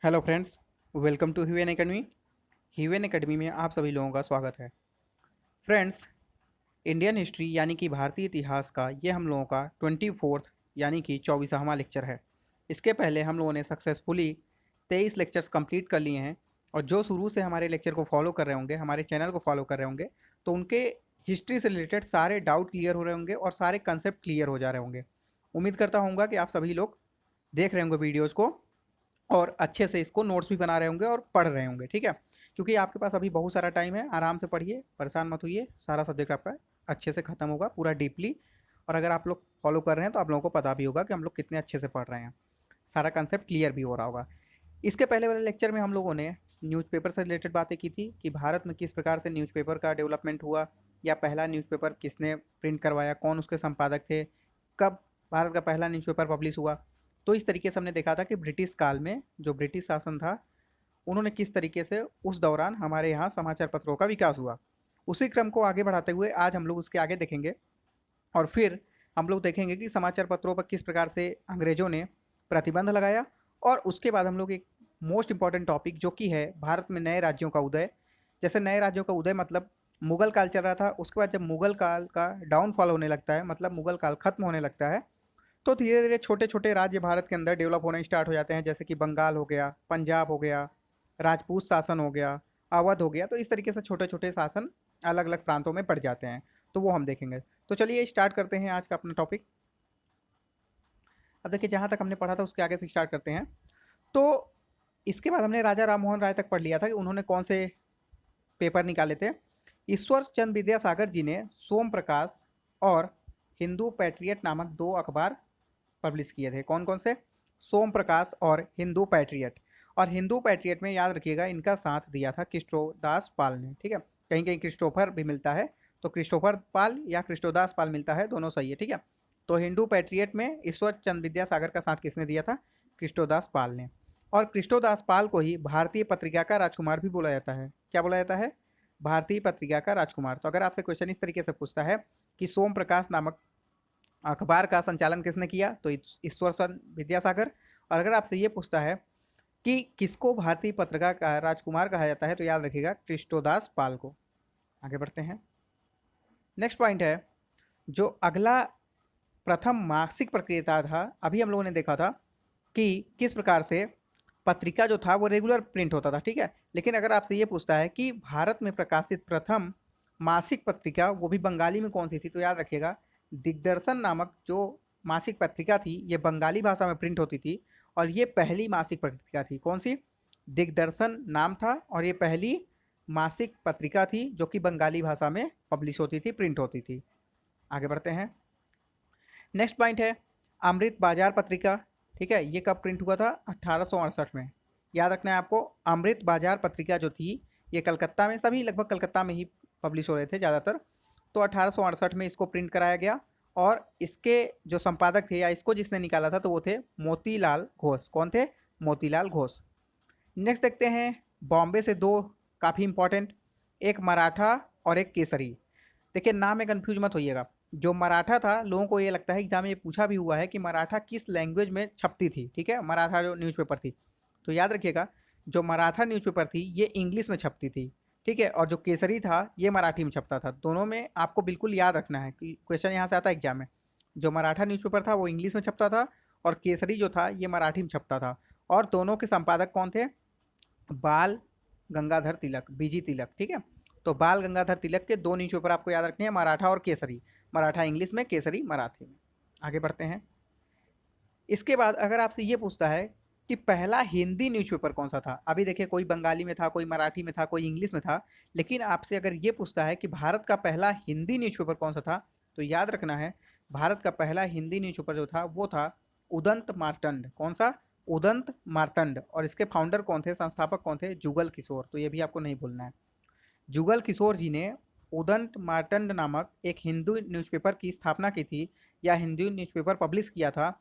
Hello friends, welcome to ह्यूएन academy. ह्यूएन academy में आप सभी लोगों का स्वागत है। फ्रेंड्स, इंडियन हिस्ट्री यानी कि भारतीय इतिहास का ये हम लोगों का 24th यानी कि 24वां लेक्चर है। इसके पहले हम लोगों ने सक्सेसफुली 23 लेक्चर्स कंप्लीट कर लिए हैं। और जो शुरू से हमारे लेक्चर को फॉलो कर रहे होंगे, हमारे चैनल को फॉलो कर रहे होंगे, तो उनके हिस्ट्री से रिलेटेड सारे डाउट क्लियर हो रहे होंगे और सारे कंसेप्ट क्लियर हो जा रहे होंगे। उम्मीद करता हूँ कि आप सभी लोग देख रहे होंगे वीडियोज़ को और अच्छे से इसको नोट्स भी बना रहे होंगे और पढ़ रहे होंगे, ठीक है। क्योंकि आपके पास अभी बहुत सारा टाइम है, आराम से पढ़िए, परेशान मत होइए। सारा सब्जेक्ट आपका अच्छे से ख़त्म होगा पूरा डीपली। और अगर आप लोग फॉलो कर रहे हैं तो आप लोगों को पता भी होगा कि हम लोग कितने अच्छे से पढ़ रहे हैं। सारा कंसेप्ट क्लियर भी हो रहा होगा। इसके पहले वाले लेक्चर में हम लोगों ने न्यूज़पेपर से रिलेटेड बातें की थी कि भारत में किस प्रकार से न्यूज़पेपर का डेवलपमेंट हुआ, या पहला न्यूज़पेपर किसने प्रिंट करवाया, कौन उसके संपादक थे, कब भारत का पहला न्यूज़पेपर पब्लिश हुआ। तो इस तरीके से हमने देखा था कि ब्रिटिश काल में जो ब्रिटिश शासन था, उन्होंने किस तरीके से उस दौरान हमारे यहाँ समाचार पत्रों का विकास हुआ। उसी क्रम को आगे बढ़ाते हुए आज हम लोग उसके आगे देखेंगे। और फिर हम लोग देखेंगे कि समाचार पत्रों पर किस प्रकार से अंग्रेज़ों ने प्रतिबंध लगाया। और उसके बाद हम लोग एक मोस्ट इंपॉर्टेंट टॉपिक जो कि है भारत में नए राज्यों का उदय। जैसे नए राज्यों का उदय मतलब मुगल काल चल रहा था, उसके बाद जब मुगल काल का डाउनफॉल होने लगता है, मतलब मुगल काल खत्म होने लगता है, तो धीरे धीरे छोटे छोटे राज्य भारत के अंदर डेवलप होने स्टार्ट हो जाते हैं। जैसे कि बंगाल हो गया, पंजाब हो गया, राजपूत शासन हो गया, अवध हो गया। तो इस तरीके से छोटे छोटे शासन अलग अलग प्रांतों में पड़ जाते हैं। तो वो हम देखेंगे। तो चलिए स्टार्ट करते हैं आज का अपना टॉपिक। अब देखिए, जहाँ तक हमने पढ़ा था उसके आगे से स्टार्ट करते हैं। तो इसके बाद हमने राजा राम मोहन राय तक पढ़ लिया था कि उन्होंने कौन से पेपर निकाले थे। ईश्वर चंद विद्यासागर जी ने सोम प्रकाश और हिंदू पैट्रियट नामक दो अखबार पब्लिश किए थे। कौन कौन से? सोम प्रकाश और हिंदू पैट्रियट। और हिंदू पैट्रियट में याद रखिएगा, इनका साथ दिया था कृष्णोदास पाल ने, ठीक है। कहीं कहीं क्रिस्टोफर भी मिलता है, तो क्रिस्टोफर पाल या कृष्णोदास पाल मिलता है, दोनों सही है, ठीक है। तो हिंदू पैट्रियट में ईश्वर चंद विद्यासागर का साथ किसने दिया था? कृष्णोदास पाल ने। और कृष्णोदास पाल को ही भारतीय पत्रिका का राजकुमार भी बोला जाता है। क्या बोला जाता है? भारतीय पत्रिका का राजकुमार। तो अगर आपसे क्वेश्चन इस तरीके से पूछता है कि सोम प्रकाश नामक अखबार का संचालन किसने किया, तो ईश्वर चंद विद्यासागर। और अगर आपसे ये पूछता है कि किसको भारतीय पत्रिका का राजकुमार कहा जाता है, तो याद रखिएगा कृष्णोदास पाल को। आगे बढ़ते हैं। नेक्स्ट पॉइंट है, जो अगला प्रथम मासिक प्रक्रिया था, अभी हम लोगों ने देखा था कि किस प्रकार से पत्रिका जो था वो रेगुलर प्रिंट होता था, ठीक है। लेकिन अगर आपसे ये पूछता है कि भारत में प्रकाशित प्रथम मासिक पत्रिका वो भी बंगाली में कौन सी थी, तो याद रखिएगा दिग्दर्शन नामक जो मासिक पत्रिका थी, ये बंगाली भाषा में प्रिंट होती थी। और ये पहली मासिक पत्रिका थी। कौन सी? दिग्दर्शन नाम था, और ये पहली मासिक पत्रिका थी जो कि बंगाली भाषा में पब्लिश होती थी, प्रिंट होती थी। आगे बढ़ते हैं। नेक्स्ट पॉइंट है अमृत बाजार पत्रिका, ठीक है। ये कब प्रिंट हुआ था? 1868 में। याद रखना है आपको, अमृत बाजार पत्रिका जो थी ये कलकत्ता में, सभी लगभग कलकत्ता में ही पब्लिश हो रहे थे ज़्यादातर। तो 1868 में इसको प्रिंट कराया गया। और इसके जो संपादक थे या इसको जिसने निकाला था, तो वो थे मोतीलाल घोष। कौन थे? मोतीलाल घोष। नेक्स्ट देखते हैं, बॉम्बे से दो काफ़ी इंपॉर्टेंट, एक मराठा और एक केसरी। देखिए, नाम में कन्फ्यूज मत होइएगा। जो मराठा था, लोगों को ये लगता है एग्जाम में ये पूछा भी हुआ है कि मराठा किस लैंग्वेज में छपती थी, ठीक है, मराठा जो न्यूज़पेपर थी। तो याद रखिएगा, जो मराठा न्यूज़पेपर थी ये इंग्लिश में छपती थी, ठीक है। और जो केसरी था ये मराठी में छपता था। दोनों में आपको बिल्कुल याद रखना है कि क्वेश्चन यहाँ से आता है एग्जाम में। जो मराठा न्यूज़पेपर था वो इंग्लिश में छपता था, और केसरी जो था ये मराठी में छपता था। और दोनों के संपादक कौन थे? बाल गंगाधर तिलक, बीजी तिलक, ठीक है। तो बाल गंगाधर तिलक के दो न्यूज़पेपर आपको याद रखने हैं, मराठा और केसरी। मराठा इंग्लिश में, केसरी मराठी में। आगे बढ़ते हैं। इसके बाद अगर आपसे ये पूछता है कि पहला हिंदी न्यूज़पेपर कौन सा था, अभी देखिए कोई बंगाली में था, कोई मराठी में था, कोई इंग्लिश में था। लेकिन आपसे अगर ये पूछता है कि भारत का पहला हिंदी न्यूज़पेपर कौन सा था, तो याद रखना है भारत का पहला हिंदी न्यूज़पेपर जो था वो था उदंत मार्तंड। कौन सा? उदंत मार्तंड। और इसके फाउंडर कौन थे, संस्थापक कौन थे? जुगल किशोर। तो ये भी आपको नहीं भूलना है। जुगल किशोर जी ने उदंत मार्तंड नामक एक हिंदू न्यूज़पेपर की स्थापना की थी, या हिंदू न्यूज़पेपर पब्लिश किया था।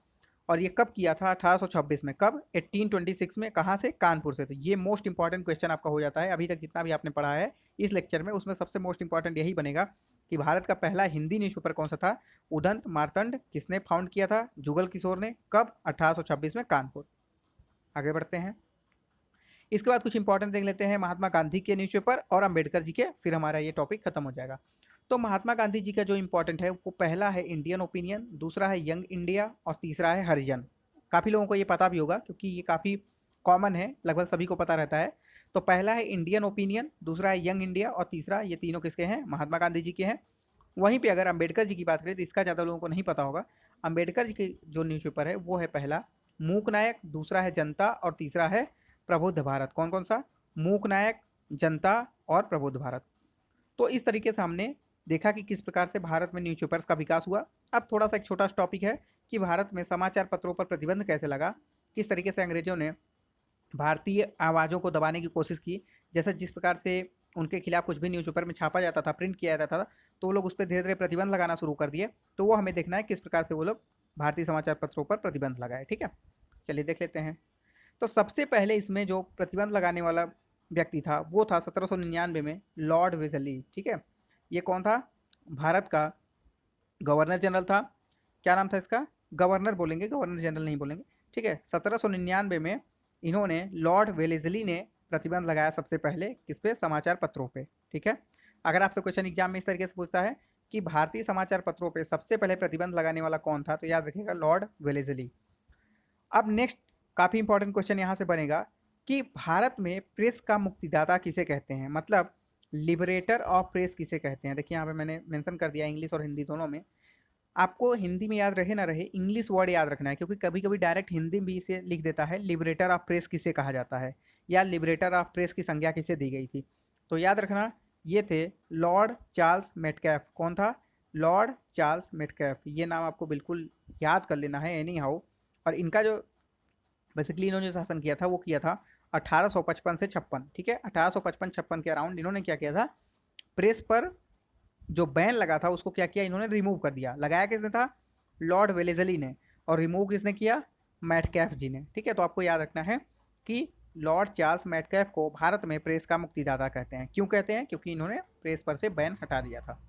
और ये कब किया था? 1826 में। कब? 1826 में। कहाँ से? कानपुर से। तो ये मोस्ट इंपॉर्टेंट क्वेश्चन आपका हो जाता है। अभी तक जितना भी आपने पढ़ा है इस लेक्चर में, उसमें सबसे मोस्ट इंपॉर्टेंट यही बनेगा कि भारत का पहला हिंदी न्यूज़पेपर कौन सा था। उदंत मार्तंड किसने फाउंड किया था? जुगल किशोर ने। कब? 1826 में, कानपुर। आगे बढ़ते हैं। इसके बाद कुछ इंपॉर्टेंट देख लेते हैं महात्मा गांधी के न्यूज़पेपर और अंबेडकर जी के, फिर हमारा ये टॉपिक खत्म हो जाएगा। तो महात्मा गांधी जी का जो इंपॉर्टेंट है वो पहला है इंडियन ओपिनियन, दूसरा है यंग इंडिया और तीसरा है हरिजन। काफ़ी लोगों को ये पता भी होगा क्योंकि ये काफ़ी कॉमन है, लगभग सभी को पता रहता है। तो पहला है इंडियन ओपिनियन, दूसरा है यंग इंडिया और तीसरा, ये तीनों किसके हैं? महात्मा गांधी जी के हैं। वहीं पे अगर अंबेडकर जी की बात करें तो इसका ज़्यादा लोगों को नहीं पता होगा। अंबेडकर जी के जो न्यूज़पेपर है वो है पहला मूक नायक, दूसरा है जनता और तीसरा है प्रबुद्ध भारत। कौन कौन सा? मूक नायक, जनता और प्रबुद्ध भारत। तो इस तरीके से हमने देखा कि किस प्रकार से भारत में न्यूज़पेपर्स का विकास हुआ। अब थोड़ा सा एक छोटा सा टॉपिक है कि भारत में समाचार पत्रों पर प्रतिबंध कैसे लगा, किस तरीके से अंग्रेजों ने भारतीय आवाज़ों को दबाने की कोशिश की। जैसे जिस प्रकार से उनके खिलाफ कुछ भी न्यूज़पेपर में छापा जाता था, प्रिंट किया जाता था, तो वो लोग उस पर धीरे धीरे प्रतिबंध लगाना शुरू कर दिए। तो वो हमें देखना है किस प्रकार से वो लोग भारतीय समाचार पत्रों पर प्रतिबंध लगाए। ठीक है, चलिए देख लेते हैं। तो सबसे पहले इसमें जो प्रतिबंध लगाने वाला व्यक्ति था वो था 1799 में लॉर्ड वेलेस्ली। ठीक है, ये कौन था? भारत का गवर्नर जनरल था। क्या नाम था इसका? गवर्नर बोलेंगे, गवर्नर जनरल नहीं बोलेंगे। ठीक है, 1799 में इन्होंने लॉर्ड वेलेस्ली ने प्रतिबंध लगाया सबसे पहले किस पे? समाचार पत्रों पे। ठीक है, अगर आपसे क्वेश्चन एग्जाम में इस तरीके से पूछता है कि भारतीय समाचार पत्रों पे सबसे पहले प्रतिबंध लगाने वाला कौन था, तो याद रखिएगा लॉर्ड वेलेस्ली। अब नेक्स्ट काफ़ी इंपॉर्टेंट क्वेश्चन यहाँ से बनेगा कि भारत में प्रेस का मुक्तिदाता किसे कहते हैं, मतलब लिबरेटर ऑफ प्रेस किसे कहते हैं। देखिए यहाँ पे मैंने मेंशन कर दिया इंग्लिश और हिंदी दोनों में। आपको हिंदी में याद रहे ना रहे, इंग्लिश वर्ड याद रखना है, क्योंकि कभी कभी डायरेक्ट हिंदी भी इसे लिख देता है लिबरेटर ऑफ प्रेस किसे कहा जाता है, या लिबरेटर ऑफ प्रेस की संज्ञा किसे दी गई थी। तो याद रखना ये थे लॉर्ड चार्ल्स मेटकैफ। कौन था? Lord Charles Metcalfe. ये नाम आपको बिल्कुल याद कर लेना है एनी हाउ। और इनका जो बेसिकली इन्होंने जो शासन किया था वो किया था 1855 से 56। ठीक है, 1855-56 के अराउंड इन्होंने क्या किया था? प्रेस पर जो बैन लगा था उसको क्या किया इन्होंने? रिमूव कर दिया। लगाया किसने था? लॉर्ड वेलेस्ली ने। और रिमूव किसने किया? मैटकैफ जी ने। ठीक है, तो आपको याद रखना है कि लॉर्ड चार्ल्स मैटकैफ को भारत में प्रेस का मुक्तिदाता कहते हैं। क्यों कहते हैं? क्योंकि इन्होंने प्रेस पर से बैन हटा दिया था।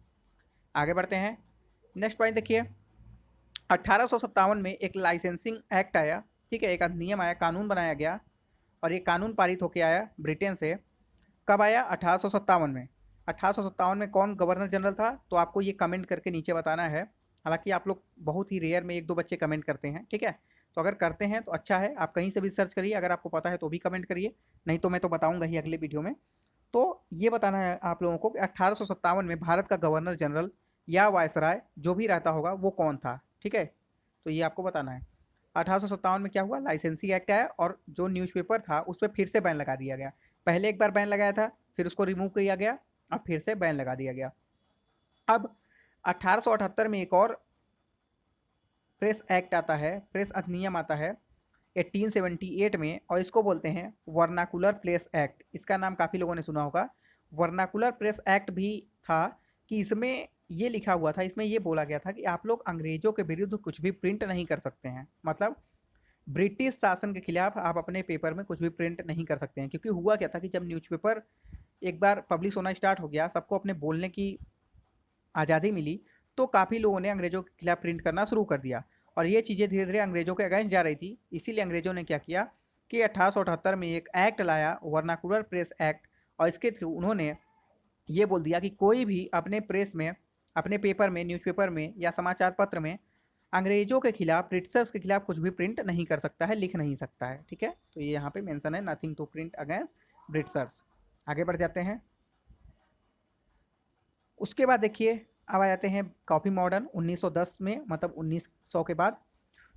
आगे बढ़ते हैं, नेक्स्ट पॉइंट देखिए। 1857 में एक लाइसेंसिंग एक्ट आया। ठीक है, एक अधिनियम आया, कानून बनाया गया, और ये कानून पारित होकर आया ब्रिटेन से। कब आया? 1857 में। 1857 में कौन गवर्नर जनरल था? तो आपको ये कमेंट करके नीचे बताना है। हालांकि आप लोग बहुत ही रेयर में एक दो बच्चे कमेंट करते हैं। ठीक है, तो अगर करते हैं तो अच्छा है, आप कहीं से भी सर्च करिए, अगर आपको पता है तो भी कमेंट करिए, नहीं तो मैं तो बताऊंगा ही अगले वीडियो में। तो ये बताना है आप लोगों को कि 1857 में भारत का गवर्नर जनरल या वायसराय जो भी रहता होगा वो कौन था। ठीक है, तो ये आपको बताना है। 1857 में क्या हुआ? लाइसेंसिंग एक्ट आया और जो न्यूज़पेपर था उस पर फिर से बैन लगा दिया गया। पहले एक बार बैन लगाया था, फिर उसको रिमूव किया गया, अब फिर से बैन लगा दिया गया। अब 1878 में एक और प्रेस एक्ट आता है, प्रेस अधिनियम आता है 1878 में, और इसको बोलते हैं वर्नाकुलर प्रेस एक्ट। इसका नाम काफ़ी लोगों ने सुना होगा। वर्नाकुलर प्रेस एक्ट भी था कि इसमें ये लिखा हुआ था, इसमें ये बोला गया था कि आप लोग अंग्रेजों के विरुद्ध कुछ भी प्रिंट नहीं कर सकते हैं। मतलब ब्रिटिश शासन के खिलाफ आप अपने पेपर में कुछ भी प्रिंट नहीं कर सकते हैं। क्योंकि हुआ क्या था कि जब न्यूज़पेपर एक बार पब्लिश होना स्टार्ट हो गया, सबको अपने बोलने की आज़ादी मिली, तो काफ़ी लोगों ने अंग्रेज़ों के खिलाफ प्रिंट करना शुरू कर दिया, और ये चीज़ें धीरे धीरे अंग्रेज़ों के अगेंस्ट जा रही थी। इसीलिए अंग्रेज़ों ने क्या किया कि 1878 में एक एक्ट लाया, वर्नाकुलर प्रेस एक्ट, और इसके थ्रू उन्होंने ये बोल दिया कि कोई भी अपने प्रेस में, अपने पेपर में, न्यूज़पेपर में या समाचार पत्र में अंग्रेजों के खिलाफ, ब्रिटिशर्स के खिलाफ कुछ भी प्रिंट नहीं कर सकता है, लिख नहीं सकता है। ठीक है, तो ये यहाँ पे मेंशन है, nothing to print against britishers. आगे बढ़ जाते हैं। उसके बाद देखिए अब आ जाते हैं काफ़ी मॉडर्न 1910 में, मतलब 1900 के बाद।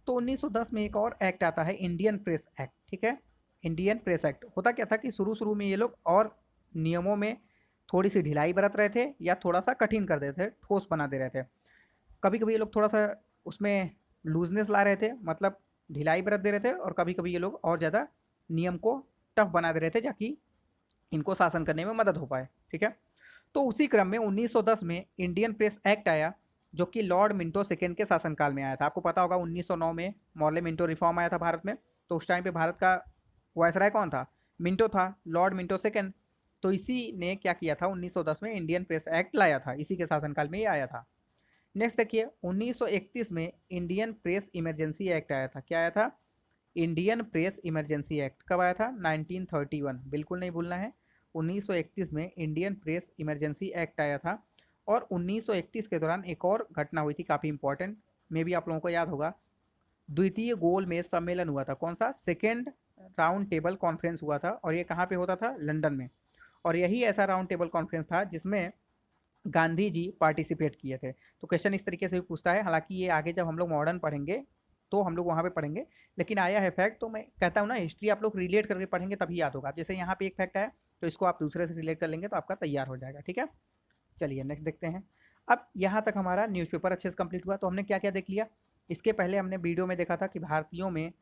तो 1910 में एक और एक्ट आता है, इंडियन प्रेस एक्ट। ठीक है, इंडियन प्रेस एक्ट होता क्या था कि शुरू शुरू में ये लोग और नियमों में थोड़ी सी ढिलाई बरत रहे थे या थोड़ा सा कठिन कर देते थे, ठोस बना दे रहे थे। कभी कभी ये लोग थोड़ा सा उसमें लूजनेस ला रहे थे, मतलब ढिलाई बरत दे रहे थे, और कभी कभी ये लोग और ज़्यादा नियम को टफ बना दे रहे थे ताकि इनको शासन करने में मदद हो पाए। ठीक है, तो उसी क्रम में 1910 में इंडियन प्रेस एक्ट आया, जो कि लॉर्ड मिंटो सेकेंड के शासनकाल में आया था। आपको पता होगा 1909 में मॉर्ले मिंटो रिफॉर्म आया था भारत में, तो उस टाइम पे भारत का वायसराय कौन था? मिंटो था, लॉर्ड मिंटो सेकेंड। तो इसी ने क्या किया था, 1910 में इंडियन प्रेस एक्ट लाया था, इसी के शासनकाल में ये आया था। नेक्स्ट देखिए 1931 में इंडियन प्रेस इमरजेंसी एक्ट आया था। क्या आया था? इंडियन प्रेस इमरजेंसी एक्ट कब आया था? 1931, बिल्कुल नहीं भूलना है। 1931 में इंडियन प्रेस इमरजेंसी एक्ट आया था। और 1931 के दौरान एक और घटना हुई थी काफ़ी इंपॉर्टेंट, मे भी आप लोगों को याद होगा। द्वितीय गोलमेज सम्मेलन हुआ था। कौन सा? सेकेंड राउंड टेबल कॉन्फ्रेंस हुआ था, और ये कहाँ पे होता था? लंदन में। और यही ऐसा राउंड टेबल कॉन्फ्रेंस था जिसमें गांधी जी पार्टिसिपेट किए थे। तो क्वेश्चन इस तरीके से भी पूछता है, हालांकि ये आगे जब हम लोग मॉडर्न पढ़ेंगे तो हम लोग वहाँ पे पढ़ेंगे, लेकिन आया है फैक्ट। तो मैं कहता हूँ ना, हिस्ट्री आप लोग रिलेट करके पढ़ेंगे तभी याद होगा। अब जैसे यहाँ पे एक फैक्ट है तो इसको आप दूसरे से रिलेट कर लेंगे तो आपका तैयार हो जाएगा। ठीक है, चलिए नेक्स्ट देखते हैं। अब यहाँ तक हमारा न्यूज़पेपर अच्छे से कंप्लीट हुआ। तो हमने क्या क्या देख लिया? इसके पहले हमने वीडियो में देखा था कि भारतीयों में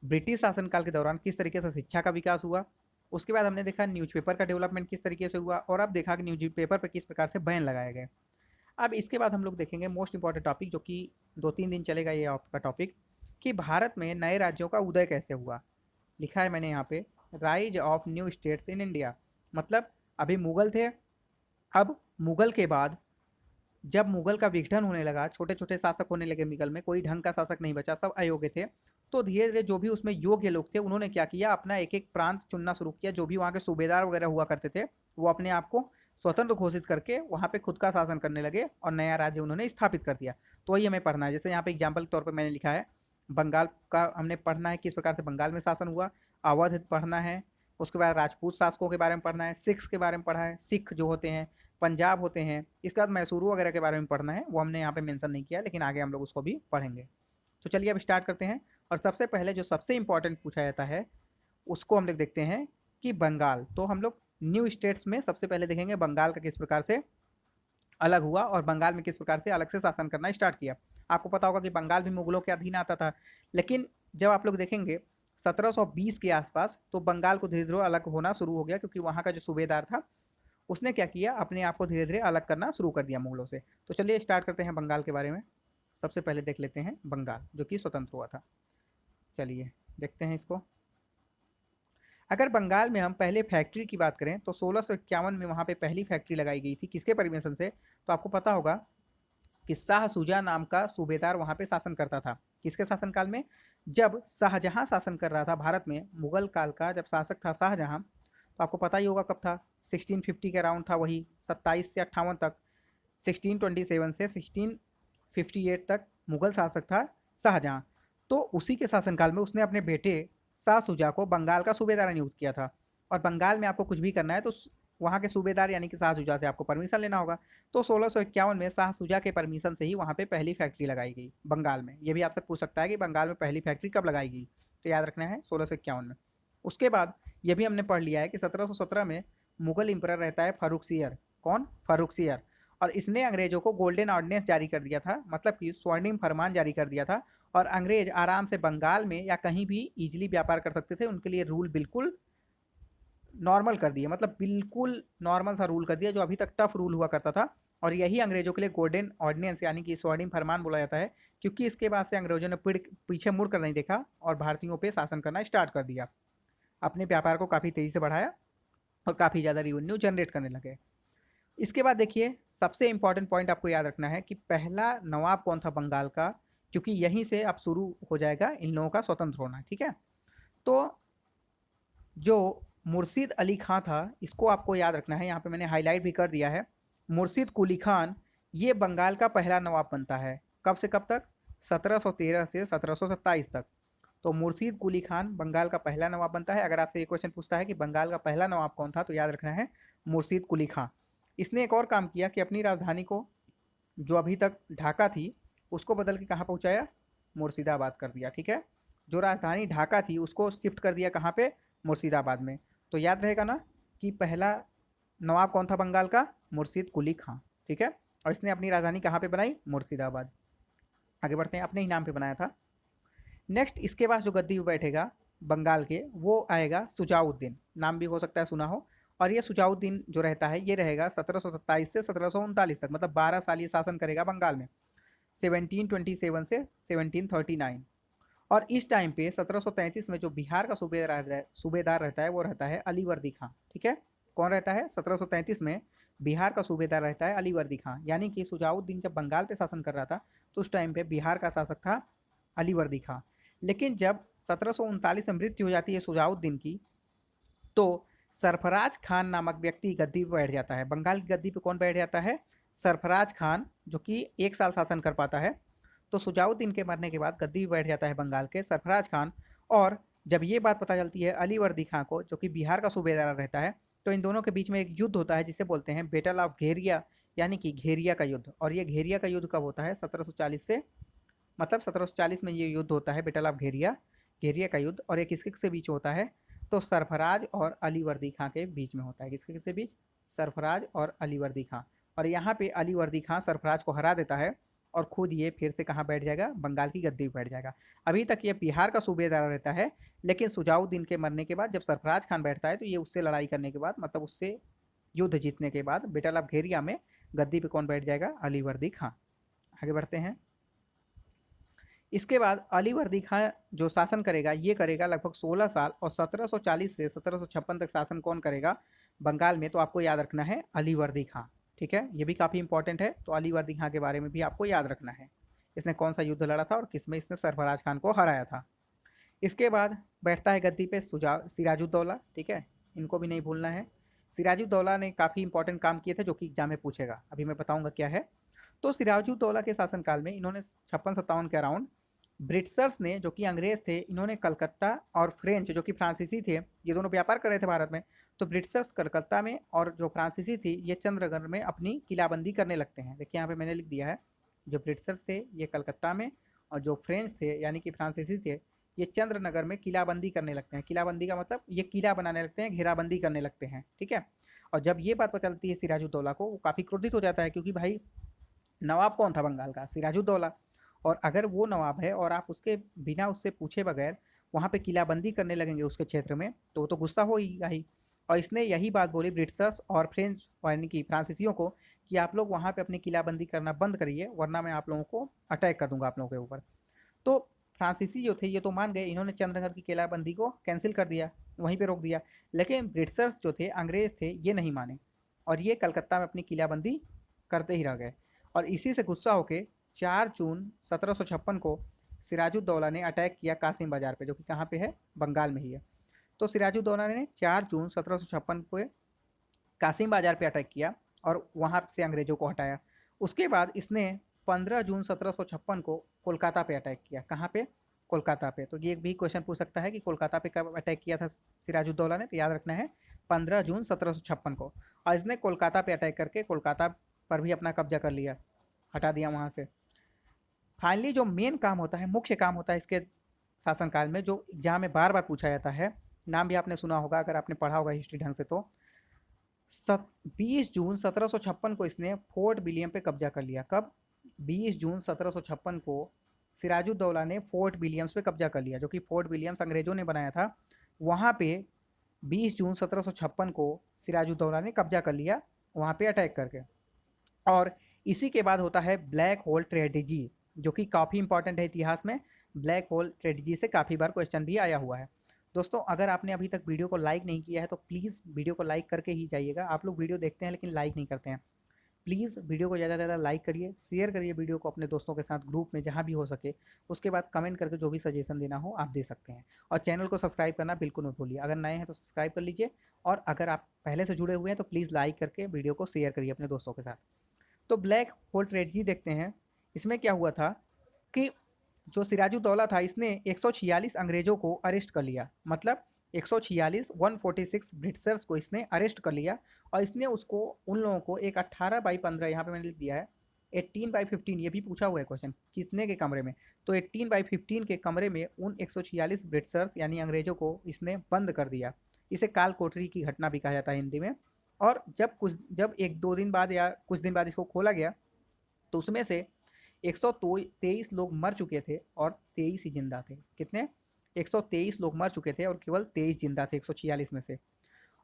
ब्रिटिश शासनकाल के दौरान किस तरीके से शिक्षा का विकास हुआ। उसके बाद हमने देखा न्यूज़पेपर का डेवलपमेंट किस तरीके से हुआ, और अब देखा कि न्यूज़पेपर पर किस प्रकार से बैन लगाए गए। अब इसके बाद हम लोग देखेंगे मोस्ट इंपॉर्टेंट टॉपिक, जो कि 2-3 दिन चलेगा ये आपका टॉपिक, कि भारत में नए राज्यों का उदय कैसे हुआ। लिखा है मैंने यहाँ पे, rise of new states in India. मतलब अभी मुगल थे, अब मुगल के बाद जब मुगल का विघटन होने लगा, छोटे छोटे शासक होने लगे मुगल में, कोई ढंग का शासक नहीं बचा, सब अयोग्य थे। तो धीरे धीरे जो भी उसमें योग्य लोग थे उन्होंने क्या किया, अपना एक एक प्रांत चुनना शुरू किया। जो भी वहाँ के सूबेदार वगैरह हुआ करते थे वो अपने आप को स्वतंत्र घोषित करके वहाँ पे खुद का शासन करने लगे और नया राज्य उन्होंने स्थापित कर दिया। तो वही हमें पढ़ना है। जैसे यहाँ पे एग्जाम्पल के तौर पर मैंने लिखा है, बंगाल का हमने पढ़ना है, किस प्रकार से बंगाल में शासन हुआ। अवध पढ़ना है। उसके बाद राजपूत शासकों के बारे में पढ़ना है। सिख्स के बारे में पढ़ा है, सिख जो होते हैं, पंजाब होते हैं। इसके बाद मैसूरू वगैरह के बारे में पढ़ना है, वो हमने यहाँ पे मेंशन नहीं किया, लेकिन आगे हम लोग उसको भी पढ़ेंगे। तो चलिए अब स्टार्ट करते हैं। और सबसे पहले जो सबसे इंपॉर्टेंट पूछा जाता है उसको हम लोग देखते हैं कि बंगाल। तो हम लोग न्यू स्टेट्स में सबसे पहले देखेंगे बंगाल का किस प्रकार से अलग हुआ और बंगाल में किस प्रकार से अलग से शासन करना स्टार्ट किया। आपको पता होगा कि बंगाल भी मुगलों के अधीन आता था, लेकिन जब आप लोग देखेंगे 1720 के आसपास तो बंगाल को धीरे धीरे अलग होना शुरू हो गया, क्योंकि वहाँ का जो सूबेदार था उसने क्या किया, अपने आप को धीरे धीरे अलग करना शुरू कर दिया मुगलों से। तो चलिए स्टार्ट करते हैं बंगाल के बारे में। सबसे पहले देख लेते हैं बंगाल जो कि स्वतंत्र हुआ था। चलिए देखते हैं इसको। अगर बंगाल में हम पहले फैक्ट्री की बात करें तो 1651 में वहाँ पे पहली फैक्ट्री लगाई गई थी। किसके परमिशन से? तो आपको पता होगा कि शाह सुजा नाम का सूबेदार वहाँ पे शासन करता था। किसके शासनकाल में? जब शाहजहां शासन कर रहा था भारत में, मुगल काल का जब शासक था शाहजहां, तो आपको पता ही होगा कब था, 1650 के अराउंड था, वही 27 से 58 तक। 1627 से 1658 तक मुगल शासक था शाहजहां। तो उसी के शासनकाल में उसने अपने बेटे शाह सुजा को बंगाल का सूबेदार नियुक्त किया था। और बंगाल में आपको कुछ भी करना है तो वहाँ के सूबेदार यानी कि शाह सुजा से आपको परमिशन लेना होगा। तो 1651 में शाह सुजा के परमिशन से ही वहाँ पे पहली फैक्ट्री लगाई गई बंगाल में। ये भी आपसे पूछ सकता है कि बंगाल में पहली फैक्ट्री कब लगाई गई, तो याद रखना है 1651 में। उसके बाद ये भी हमने पढ़ लिया है कि 1717 में मुगल इंपरर रहता है फर्रुखसियर। कौन? फर्रुखसियर। और इसने अंग्रेजों को गोल्डन ऑर्डिनेंस जारी कर दिया था, मतलब कि स्वर्णिम फरमान जारी कर दिया था। और अंग्रेज आराम से बंगाल में या कहीं भी इजीली व्यापार कर सकते थे। उनके लिए रूल बिल्कुल नॉर्मल कर दिया, मतलब बिल्कुल नॉर्मल सा रूल कर दिया, जो अभी तक टफ रूल हुआ करता था। और यही अंग्रेजों के लिए गोल्डन ऑर्डिनेंस यानी कि स्वर्णिम फरमान बोला जाता है, क्योंकि इसके बाद से अंग्रेजों ने पीछे मुड़ कर नहीं देखा और भारतीयों पे शासन करना स्टार्ट कर दिया। अपने व्यापार को काफ़ी तेज़ी से बढ़ाया और काफ़ी ज़्यादा रेवेन्यू जनरेट करने लगे। इसके बाद देखिए, सबसे इंपॉर्टेंट पॉइंट आपको याद रखना है कि पहला नवाब कौन था बंगाल का, क्योंकि यहीं से अब शुरू हो जाएगा इन लोगों का स्वतंत्र होना। ठीक है, तो जो मुर्शीद अली खां था, इसको आपको याद रखना है, यहाँ पे मैंने हाईलाइट भी कर दिया है। मुर्शीद कुली खान ये बंगाल का पहला नवाब बनता है। कब से कब तक? 1713 से 1727 तक। तो मुर्शीद कुली खान बंगाल का पहला नवाब बनता है। अगर आपसे ये क्वेश्चन पूछता है कि बंगाल का पहला नवाब कौन था, तो याद रखना है मुर्शीद कुली खां। इसने एक और काम किया कि अपनी राजधानी को, जो अभी तक ढाका थी, उसको बदल के कहाँ पहुँचाया? मुर्शिदाबाद कर दिया। ठीक है, जो राजधानी ढाका थी उसको शिफ्ट कर दिया कहाँ पे? मुर्शिदाबाद में। तो याद रहेगा ना कि पहला नवाब कौन था बंगाल का? मुर्शीद कुली खां। ठीक है, और इसने अपनी राजधानी कहाँ पे बनाई? मुर्शिदाबाद। आगे बढ़ते हैं, अपने ही नाम पे बनाया था। नेक्स्ट इसके पास जो गद्दी पे बैठेगा बंगाल के, वो आएगा सुजाउद्दीन। नाम भी हो सकता है सुना हो। और ये सुजाउद्दीन जो रहता है ये रहेगा 1727 से 1739 तक, मतलब 12 साल ये शासन करेगा बंगाल में, 1727 से 1739। और इस टाइम पे 1733 में जो बिहार का सूबेदार रहता है वो रहता है अलीवर्दी खां। ठीक है, कौन रहता है? 1733 में बिहार का सूबेदार रहता है अलीवर्दी खां। यानी कि सुजाउद्दीन जब बंगाल पे शासन कर रहा था तो उस टाइम पे बिहार का शासक था अलीवर्दी खां। लेकिन जब 1739 में मृत्यु हो जाती है शुजाउद्दीन की, तो सरफराज खान नामक व्यक्ति गद्दी पर बैठ जाता है। बंगाल की गद्दी पर कौन बैठ जाता है? सरफराज खान, जो कि 1 साल शासन कर पाता है। तो शुजाउद्दीन के मरने के बाद गद्दी पर बैठ जाता है बंगाल के सरफराज खान। और जब ये बात पता चलती है अली वर्दी खां को, जो कि बिहार का सूबेदार रहता है, तो इन दोनों के बीच में एक युद्ध होता है जिसे बोलते हैं बैटल ऑफ घेरिया, यानी कि घेरिया का युद्ध। और ये घेरिया का युद्ध कब होता है? 1740 से, मतलब 1740 में ये युद्ध होता है, बैटल ऑफ घेरिया, घेरिया का युद्ध। और ये किसके से बीच होता है? तो सरफराज और अली वर्दी खां के बीच में होता है। किसके किसके बीच? सरफराज और अली वर्दी खां। और यहाँ पे अली वर्दी खां सरफराज को हरा देता है और खुद ये फिर से कहाँ बैठ जाएगा? बंगाल की गद्दी पर बैठ जाएगा। अभी तक ये बिहार का सूबेदार रहता है, लेकिन शुजाउद्दीन के मरने के बाद जब सरफराज खान बैठता है, तो ये उससे लड़ाई करने के बाद, मतलब उससे युद्ध जीतने के बाद बैटल ऑफ घेरिया में गद्दी पे कौन बैठ जाएगा? अली वर्दी खां। आगे बढ़ते हैं। इसके बाद अली वर्दी खां जो शासन करेगा, ये करेगा लगभग 16 साल, और 1740 से 1756 तक शासन कौन करेगा बंगाल में? तो आपको याद रखना है अली वर्दी खां। ठीक है, ये भी काफ़ी इंपॉर्टेंट है, तो अली वर्दी खां के बारे में भी आपको याद रखना है। इसने कौन सा युद्ध लड़ा था और किसमें इसने सरफराज खान को हराया था। इसके बाद बैठता है गद्दी पे सिराजुद्दौला। ठीक है, इनको भी नहीं भूलना है। सिराजुद्दौला ने काफ़ी इंपॉर्टेंट काम किए थे, जो कि एग्जाम में पूछेगा, अभी मैं बताऊंगा क्या है। तो सिराजुद्दौला के शासनकाल में इन्होंने 56-57 के अराउंड ब्रिटिशर्स ने, जो कि अंग्रेज थे, इन्होंने कलकत्ता और फ्रेंच, जो कि फ्रांसीसी थे, ये दोनों व्यापार कर रहे थे भारत में। तो ब्रिटिशर्स कलकत्ता में, और जो फ्रांसीसी थी ये चंद्रगढ़ में अपनी किलाबंदी करने लगते हैं। देखिए यहाँ पे मैंने लिख दिया है, जो ब्रिटिशर्स थे ये कलकत्ता में, और जो फ्रेंच थे यानी कि फ्रांसीसी थे, ये चंद्रनगर में किलाबंदी करने लगते हैं। किलाबंदी का मतलब ये किला बनाने लगते हैं, घेराबंदी करने लगते हैं। ठीक है, और जब ये बात पता चलती है सिराजुद्दौला को, वो काफ़ी क्रोधित हो जाता है, क्योंकि भाई नवाब कौन था बंगाल का? सिराजुद्दौला। और अगर वो नवाब है और आप उसके बिना उससे पूछे बगैर वहाँ पे किलाबंदी करने लगेंगे उसके क्षेत्र में, तो वो तो गुस्सा होगा ही। और इसने यही बात बोली ब्रिटिशर्स और फ्रेंच यानी कि फ्रांसीसियों को, कि आप लोग वहाँ पे अपनी किलाबंदी करना बंद करिए, वरना मैं आप लोगों को अटैक कर दूंगा आप लोगों के ऊपर। तो फ्रांसीसी जो थे ये तो मान गए, इन्होंने चंद्रनगर की किलाबंदी को कैंसिल कर दिया, वहीं पे रोक दिया। लेकिन ब्रिटिशर्स जो थे, अंग्रेज थे, ये नहीं माने, और ये कलकत्ता में अपनी किलाबंदी करते ही रह गए। और इसी से गुस्सा होकर 4 जून 1756 को सिराजुद्दौला ने अटैक किया कासिम बाजार पे, जो कि कहाँ पे है? बंगाल में ही है। तो सिराजुद्दौला ने 4 जून 1756 को कासिम बाजार पे अटैक किया और वहाँ से अंग्रेजों को हटाया। उसके बाद इसने 15 जून 1756 को कोलकाता पे अटैक किया। कहाँ पे? कोलकाता पे। तो ये भी क्वेश्चन पूछ सकता है कि कोलकाता पे कब अटैक किया था सिराजुद्दौला ने? तो याद रखना है 15 जून 1756 को। और इसने कोलकाता पे अटैक करके कोलकाता पर भी अपना कब्जा कर लिया, हटा दिया वहाँ से। फाइनली जो मेन काम होता है, मुख्य काम होता है इसके शासनकाल में, जो एग्जाम में बार बार पूछा जाता है, नाम भी आपने सुना होगा अगर आपने पढ़ा होगा हिस्ट्री ढंग से, तो 20 जून 1756 को इसने फोर्ट विलियम पे कब्जा कर लिया। कब? 20 जून 1756 को सिराजुद्दौला ने फोर्ट विलियम्स पे कब्जा कर लिया, जो कि फोर्ट विलियम्स अंग्रेजों ने बनाया था। वहाँ पे 20 जून 1756 को सिराजुद्दौला ने कब्जा कर लिया, वहाँ पे अटैक करके। और इसी के बाद होता है ब्लैक होल स्ट्रेटेजी, जो कि काफ़ी इंपॉर्टेंट है इतिहास में। ब्लैक होल स्ट्रेटेजी से काफ़ी बार क्वेश्चन भी आया हुआ है। दोस्तों अगर आपने अभी तक वीडियो को लाइक नहीं किया है तो प्लीज़ वीडियो को लाइक करके ही जाइएगा। आप लोग वीडियो देखते हैं लेकिन लाइक नहीं करते हैं। प्लीज़ वीडियो को ज़्यादा से ज़्यादा लाइक करिए, शेयर करिए वीडियो को अपने दोस्तों के साथ ग्रुप में जहाँ भी हो सके। उसके बाद कमेंट करके जो भी सजेशन देना हो आप दे सकते हैं। और चैनल को सब्सक्राइब करना बिल्कुल मत भूलिए, अगर नए हैं तो सब्सक्राइब कर लीजिए, और अगर आप पहले से जुड़े हुए हैं तो प्लीज़ लाइक करके वीडियो को शेयर करिए अपने दोस्तों के साथ। तो ब्लैक होल स्ट्रेटजी देखते हैं। इसमें क्या हुआ था कि जो सिराजुद्दौला था इसने 146 अंग्रेजों को अरेस्ट कर लिया, मतलब 146 146 ब्रिटिशर्स को इसने अरेस्ट कर लिया। और इसने उसको उन लोगों को एक 18/15, यहाँ पे मैंने लिख दिया है 18/15, ये भी पूछा हुआ है क्वेश्चन, कितने के कमरे में? तो 18/15 के कमरे में उन 146 ब्रिटिशर्स यानी अंग्रेजों को इसने बंद कर दिया। इसे काल कोठरी की घटना भी कहा जाता है हिंदी में। और जब 1-2 दिन बाद या कुछ दिन बाद इसको खोला गया, तो उसमें से 123 लोग मर चुके थे और 23 ही जिंदा थे। कितने? 123 लोग मर चुके थे और केवल 23 जिंदा थे 146 में से।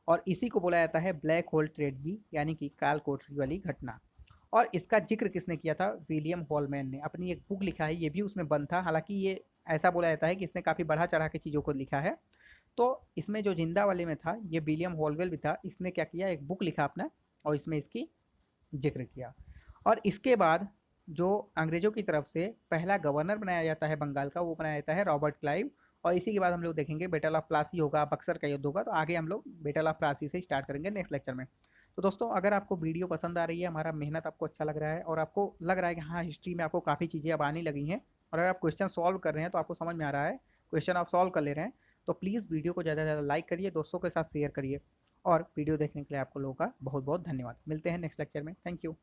और इसी को बोला जाता है ब्लैक होल स्ट्रेटजी, यानी कि काल कोठरी वाली घटना। और इसका जिक्र किसने किया था? विलियम हॉलमैन ने अपनी एक बुक लिखा है, ये भी उसमें बंद था। हालांकि ये ऐसा बोला जाता है कि इसने काफ़ी बढ़ा चढ़ा के चीज़ों को लिखा है। तो इसमें जो जिंदा वाले में था ये विलियम हॉलवेल भी था, इसने क्या किया, एक बुक लिखा अपना और इसमें इसकी जिक्र किया। और इसके बाद जो अंग्रेजों की तरफ से पहला गवर्नर बनाया जाता है बंगाल का, वो बनाया जाता है रॉबर्ट क्लाइव। और इसी के बाद हम लोग देखेंगे बैटल ऑफ प्लासी होगा, बक्सर का युद्ध होगा। तो आगे हम लोग बैटल ऑफ प्लासी से स्टार्ट करेंगे नेक्स्ट लेक्चर में। तो दोस्तों, अगर आपको वीडियो पसंद आ रही है, हमारा मेहनत आपको अच्छा लग रहा है और आपको लग रहा है कि हाँ, हिस्ट्री में आपको काफ़ी चीज़ें अब आने लगी हैं, और अगर आप क्वेश्चन सॉल्व कर रहे हैं तो आपको समझ में आ रहा है, क्वेश्चन आप सॉल्व कर ले रहे हैं, तो प्लीज़ वीडियो को ज़्यादा से ज़्यादा लाइक करिए, दोस्तों के साथ शेयर करिए। और वीडियो देखने के लिए आपको लोगों का बहुत बहुत धन्यवाद। मिलते हैं नेक्स्ट लेक्चर में। Thank you.